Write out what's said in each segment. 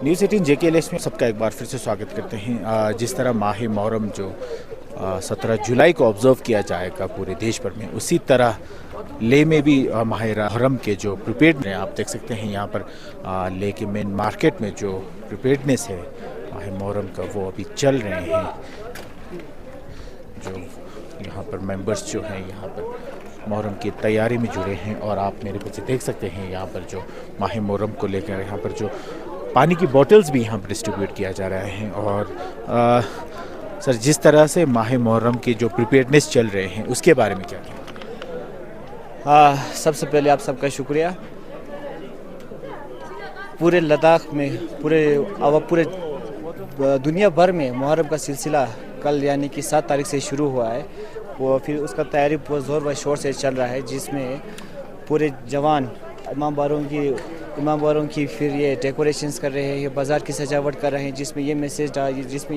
News 18 JKLS में सबका एक बार फिर से स्वागत करते हैं। जिस तरह माह मुहर्रम जो 17 जुलाई को ऑब्ज़र्व किया जाएगा पूरे देश भर में, उसी तरह ले में भी माह मुहर्रम के जो प्रिपेयर्ड हैं, आप देख सकते हैं यहाँ पर ले के मेन मार्केट में जो प्रिपेयर्डनेस है माह मुहर्रम का वो अभी चल रहे हैं। जो यहाँ पर मेंबर्स जो हैं यहाँ पर मुहर्रम की तैयारी में जुड़े हैं, और आप मेरे पीछे देख सकते हैं यहाँ पर जो माह मुहर्रम को लेकर यहाँ पर जो पानी की बॉटल्स भी यहाँ पर डिस्ट्रीब्यूट किया जा रहा है। और सर, जिस तरह से माह मुहर्रम की जो प्रिपेयर्डनेस चल रहे हैं उसके बारे में क्या कहें? सबसे पहले आप सबका शुक्रिया। पूरे लद्दाख में पूरे दुनिया भर में मुहर्रम का सिलसिला कल यानी कि 7 तारीख से शुरू हुआ है। वो फिर उसका तैयारी बहुत ज़ोर व शोर से चल रहा है, जिसमें पूरे जवान इमाम बारों की फिर ये डेकोरेशंस कर रहे हैं, ये बाज़ार की सजावट कर रहे हैं, जिसमें ये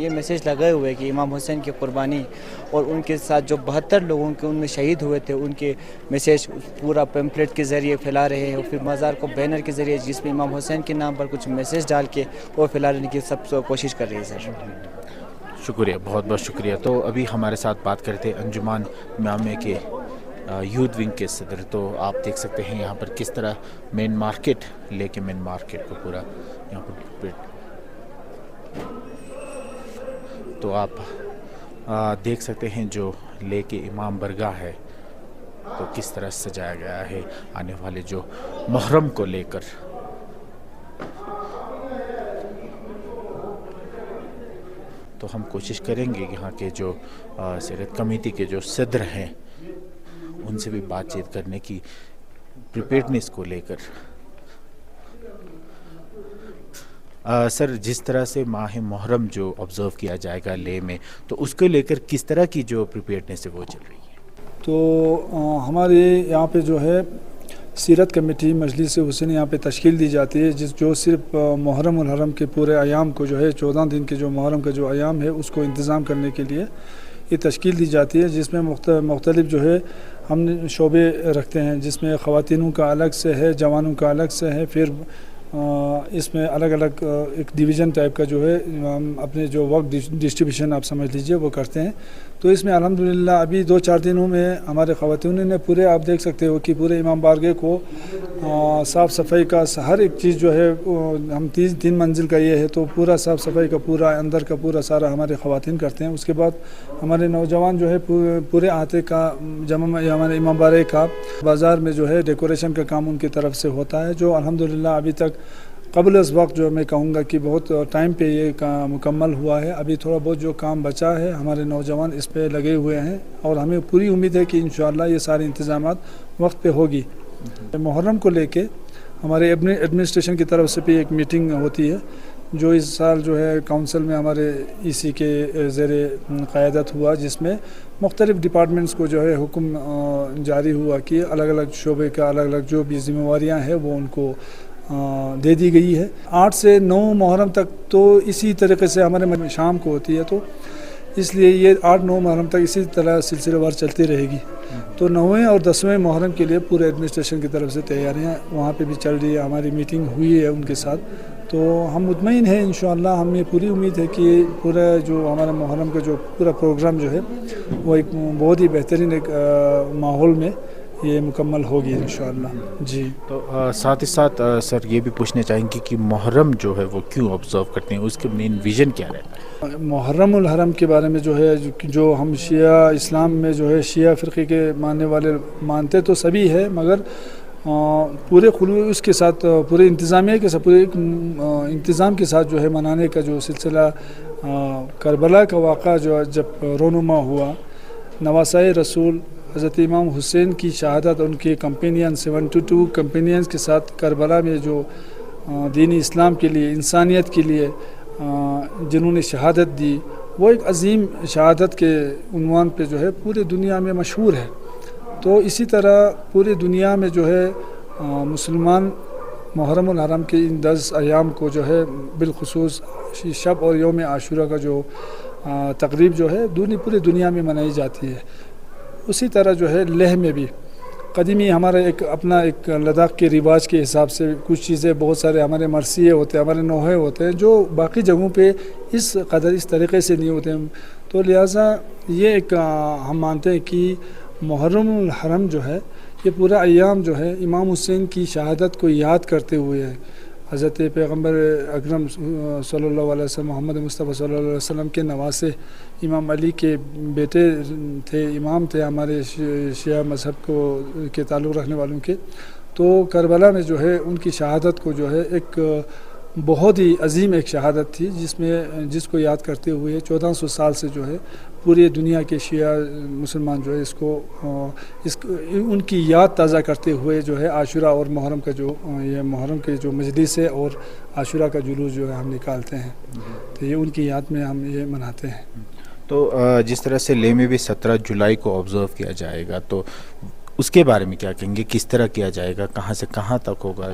मैसेज लगाए हुए हैं कि इमाम हुसैन की कुर्बानी और उनके साथ जो 72 लोगों के उनमें शहीद हुए थे उनके मैसेज पूरा पैम्पलेट के ज़रिए फैला रहे हैं। और फिर बाज़ार को बैनर के ज़रिए जिसमें इमाम हुसैन के नाम पर कुछ मैसेज डाल के वो फैलाने की सब कोशिश कर रही है। सर शुक्रिया, बहुत बहुत शुक्रिया। तो अभी हमारे साथ बात करते हैं अंजुमन इमामे के यूथ विंग के सदर। तो आप देख सकते हैं यहाँ पर किस तरह मेन मार्केट लेके मेन मार्केट को पूरा यहाँ पर तो आप देख सकते हैं जो लेके इमाम बरगाह है तो किस तरह सजाया गया है आने वाले जो मुहर्रम को लेकर। तो हम कोशिश करेंगे यहाँ के जो सीरत कमेटी के जो सदर हैं उनसे भी बातचीत करने की प्रिपेयर्डनेस को लेकर। सर, जिस तरह से माह मुहर्रम जो ऑब्ज़र्व किया जाएगा ले में, तो उसको लेकर किस तरह की जो प्रिपेयर्डनेस है वो चल रही है? तो हमारे यहाँ पे जो है सीरत कमेटी मजलिस हुसैन यहाँ पे तश्कील दी जाती है, जो सिर्फ मुहर्रम उल हरम के पूरे अयाम को जो है 14 दिन के जो मुहर्रम का जो अयाम है उसको इंतज़ाम करने के लिए ये तश्कील दी जाती है, जिसमें मुख्तलिफ जो है हम शोबे रखते हैं, जिसमें ख़वातीनों का अलग से है, जवानों का अलग से है, फिर इसमें अलग अलग एक डिवीज़न टाइप का जो है हम अपने जो वर्क डिस्ट्रीब्यूशन आप समझ लीजिए वो करते हैं। तो इसमें अल्हम्दुलिल्लाह अभी 2-4 दिनों में हमारे ख़वातीन ने पूरे आप देख सकते हो कि पूरे इमाम बारगाह को साफ़ सफाई का हर एक चीज़ जो है हम 3 मंजिल का ये है तो पूरा साफ़ सफाई का पूरा अंदर का पूरा सारा हमारे ख़वातीन करते हैं। उसके बाद हमारे नौजवान जो है पूरे आते का हमारे इमाम बारगाह का बाज़ार में जो है डेकोरेशन का काम उनकी तरफ से होता है, जो अल्हम्दुलिल्लाह अभी तक कबल इस वक्त जो मैं कहूँगा कि बहुत टाइम पे ये काम मुकम्मल हुआ है। अभी थोड़ा बहुत जो काम बचा है हमारे नौजवान इस पे लगे हुए हैं और हमें पूरी उम्मीद है कि इंशाअल्लाह ये सारे इंतज़ामात वक्त पे होगी। मुहर्रम को लेके हमारे एडमिनिस्ट्रेशन की तरफ से भी एक मीटिंग होती है, जो इस साल जो है काउंसिल में हमारे EC के ज़ेरे क़यादत हुआ, जिसमें मुख्तलिफ़ डिपार्टमेंट्स को जो है हुक्म जारी हुआ कि अलग अलग शोबे का अलग अलग जो भी ज़िम्मेवारियाँ हैं वो उनको दे दी गई है। 8 से 9 मुहर्रम तक तो इसी तरीके से हमारे शाम को होती है, तो इसलिए ये 8-9 मुहर्रम तक इसी तरह सिलसिलेवार चलती रहेगी। तो 9वें और 10वें मुहर्रम के लिए पूरे एडमिनिस्ट्रेशन की तरफ से तैयारियां वहाँ पे भी चल रही है, हमारी मीटिंग हुई है उनके साथ। तो हम मुतमईन हैं इंशाअल्लाह, हमें पूरी उम्मीद है कि पूरा जो हमारा मुहर्रम का जो पूरा प्रोग्राम जो है वो एक बहुत ही बेहतरीन एक माहौल में ये मुकम्मल होगी इंशाअल्लाह जी। तो साथ ही साथ सर ये भी पूछना चाहेंगे कि मुहर्रम जो है वो क्यों ऑब्ज़र्व करते हैं, उसके मेन विज़न क्या रहता है? मुहर्रम उल हरम के बारे में जो है जो हम शिया इस्लाम में जो है शिया फ़िरक़े के मानने वाले मानते तो सभी है, मगर पूरे खुलूस के साथ पूरे इंतज़ामिया के साथ पूरे इंतज़ाम के साथ जो है मनाने का जो सिलसिला करबला का वाक़ा जो जब रोनुमा हुआ, नवासाए रसूल हज़रत इमाम हुसैन की शहादत उनके कंपेनियन 72 कंपेनियंस के साथ करबला में जो दीनी इस्लाम के लिए इंसानियत के लिए जिन्होंने शहादत दी, वो एक अज़ीम शहादत के उन्वान पे जो है पूरे दुनिया में मशहूर है। तो इसी तरह पूरी दुनिया में जो है मुसलमान मुहर्रम उल हरम के इन 10 अयाम को जो है बिलखुसूस शब और यौम आशूरा का जो तकरीब जो है पूरी दुनिया में मनाई जाती है। उसी तरह जो है लेह में भी قدیمی ہمارا ایک اپنا ایک لداخ کے رواج کے حساب سے کچھ چیزیں بہت سارے ہمارے مرثیے ہوتے ہیں، ہمارے نوحے ہوتے ہیں جو باقی جگہوں پہ اس قدر اس طریقے سے نہیں ہوتے ہیں. تو لہٰذا یہ ایک ہم مانتے ہیں کہ محرم الحرم جو ہے یہ پورا ایام جو ہے امام حسین کی شہادت کو یاد کرتے ہوئے ہے. حضرت پیغمبر اکرم صلی اللہ علیہ وسلم محمد مصطفیٰ صلی اللہ علیہ وسلم کے نواسے امام علی کے بیٹے تھے، امام تھے ہمارے شیعہ مذہب کو کے تعلق رکھنے والوں کے. تو کربلا میں جو ہے ان کی شہادت کو جو ہے ایک بہت ہی عظیم ایک شہادت تھی جس کو یاد کرتے ہوئے 1400 سال سے جو ہے پوری دنیا کے شیعہ مسلمان جو ہے ان کی یاد تازہ کرتے ہوئے جو ہے عاشورہ اور محرم کا جو یہ محرم کے جو مجلس ہے اور عاشورہ کا جلوس جو ہے ہم نکالتے ہیں. تو یہ ان کی یاد میں ہم یہ مناتے ہیں. تو جس طرح سے لے میں بھی 17 جولائی کو آبزرو کیا جائے گا تو اس کے بارے میں کیا کہیں گے؟ کس طرح کیا جائے گا؟ کہاں سے کہاں تک ہوگا؟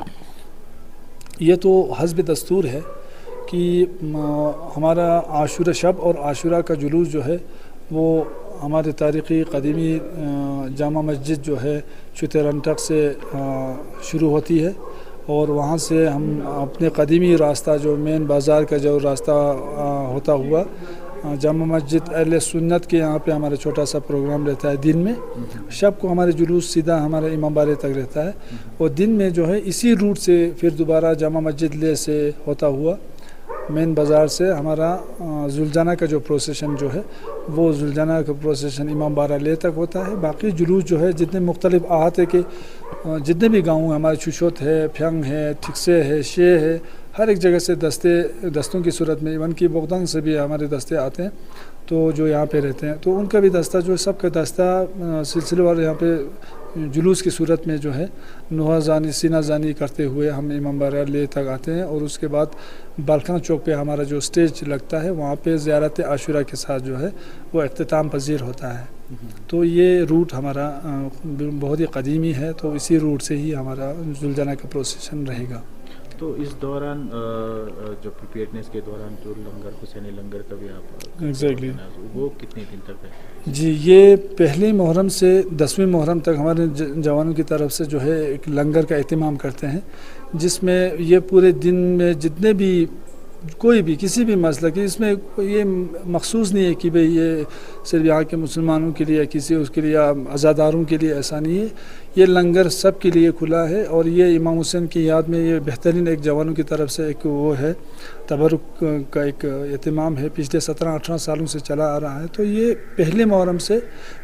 یہ تو حسب دستور ہے کہ ہمارا عاشورہ شب اور عاشورہ کا جلوس جو ہے وہ ہمارے تاریخی قدیمی جامع مسجد جو ہے چترنٹک سے شروع ہوتی ہے اور وہاں سے ہم اپنے قدیمی راستہ جو مین بازار کا جو راستہ ہوتا ہوا جامع مسجد اہل سنت کے یہاں پہ ہمارا چھوٹا سا پروگرام رہتا ہے دن میں. شب کو ہمارے جلوس سیدھا ہمارے امام بارے تک رہتا ہے اور دن میں جو ہے اسی روٹ سے پھر دوبارہ جامع مسجد لے سے ہوتا ہوا مین بازار سے ہمارا زلجانہ کا جو پروسیشن جو ہے وہ زلجانہ کا پروسیشن امام بارہ لے تک ہوتا ہے. باقی جلوس جو ہے جتنے مختلف احاطے کے جتنے بھی گاؤں ہیں ہمارے چشوت ہے، پھینگ ہے، ٹھکسے ہے، شے ہے، ہر ایک جگہ سے دستوں کی صورت میں ایون کی بغدنگ سے بھی ہمارے دستے آتے ہیں تو جو یہاں پہ رہتے ہیں تو ان کا بھی دستہ جو سب کا دستہ سلسلے وار یہاں پہ جلوس کی صورت میں جو ہے نوحہ زانی سینہ زانی کرتے ہوئے ہم امام بارہ لے تک آتے ہیں اور اس کے بعد بالخانہ چوک پہ ہمارا جو اسٹیج لگتا ہے وہاں پہ زیارت عاشورہ کے ساتھ جو ہے وہ اختتام پذیر ہوتا ہے. تو یہ روٹ ہمارا بہت ہی قدیمی ہے تو اسی روٹ سے ہی ہمارا زلجانہ کا پروسیشن رہے گا. تو اس دوران جو پریپیئرنیس کے دوران جو لنگر حسینی لنگر کا بھی آپ ایگزیکٹلی وہ کتنے دن تک ہے؟ جی یہ پہلی محرم سے 10ویں محرم تک ہمارے جوانوں کی طرف سے جو ہے ایک لنگر کا اہتمام کرتے ہیں جس میں یہ پورے دن میں جتنے بھی کوئی بھی کسی بھی مسئلہ کی اس میں یہ مخصوص نہیں ہے کہ بھئی یہ صرف یہاں کے مسلمانوں کے لیے کسی اس کے لیے عزاداروں کے لیے ایسا نہیں ہے. یہ لنگر سب کے لیے کھلا ہے اور یہ امام حسین کی یاد میں یہ بہترین ایک جوانوں کی طرف سے ایک وہ ہے تبرک کا ایک اہتمام ہے پچھلے 17-18 سالوں سے چلا آ رہا ہے. تو یہ پہلے محرم سے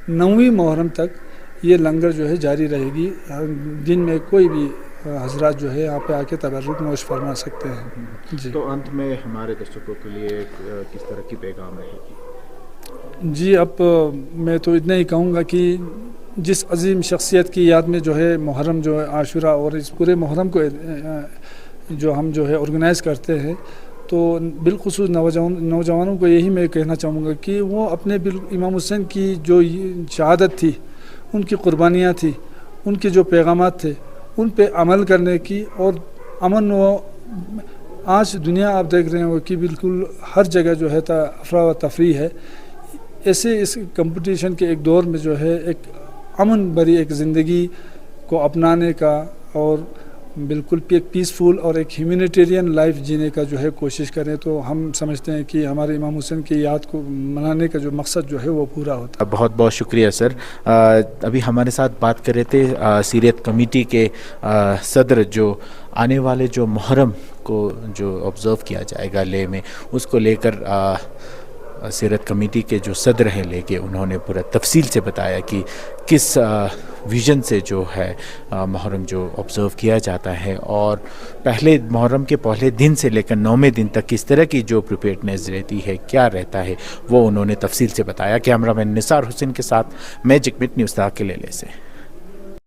9ویں محرم تک یہ لنگر جو ہے جاری رہے گی. دن میں کوئی بھی حضرات جو ہے یہاں پہ آ کے تبرک نوش فرما سکتے ہیں. جی تو انت میں ہمارے درشکوں کے لیے کس طرح کی پیغام رہے گی؟ جی اب میں تو اتنا ہی کہوں گا کہ جس عظیم شخصیت کی یاد میں جو ہے محرم جو ہے عاشورہ اور اس پورے محرم کو جو ہم جو ہے آرگنائز کرتے ہیں تو بالخصوص نوجوانوں کو یہی میں کہنا چاہوں گا کہ وہ اپنے امام حسین کی جو شہادت تھی، ان کی قربانیاں تھی، ان کے جو پیغامات تھے ان پہ عمل کرنے کی اور امن و آج دنیا آپ دیکھ رہے ہو کہ بالکل ہر جگہ جو ہے افراد و تفریح ہے. ایسے اس کمپٹیشن کے ایک دور میں جو ہے ایک امن بھری ایک زندگی کو اپنانے کا اور بالکل ایک پیسفل اور ایک ہیومینیٹیرین لائف جینے کا جو ہے کوشش کریں تو ہم سمجھتے ہیں کہ ہمارے امام حسین کی یاد کو منانے کا جو مقصد جو ہے وہ پورا ہوتا ہے. بہت بہت شکریہ سر. ابھی ہمارے ساتھ بات کر رہے تھے سیرت کمیٹی کے صدر جو آنے والے جو محرم کو جو آبزرو کیا جائے گا لے میں اس کو لے کر سیرت کمیٹی کے جو صدر ہیں لے کے انہوں نے پورا تفصیل سے بتایا کہ کس ویژن سے جو ہے محرم جو آبزرو کیا جاتا ہے اور پہلے محرم کے پہلے دن سے لے کر 9ویں دن تک کس طرح کی جو پریپیئرنیس رہتی ہے کیا رہتا ہے وہ انہوں نے تفصیل سے بتایا. کیمرہ مین نثار حسین کے ساتھ میجک مٹ نیوز کے لیے سے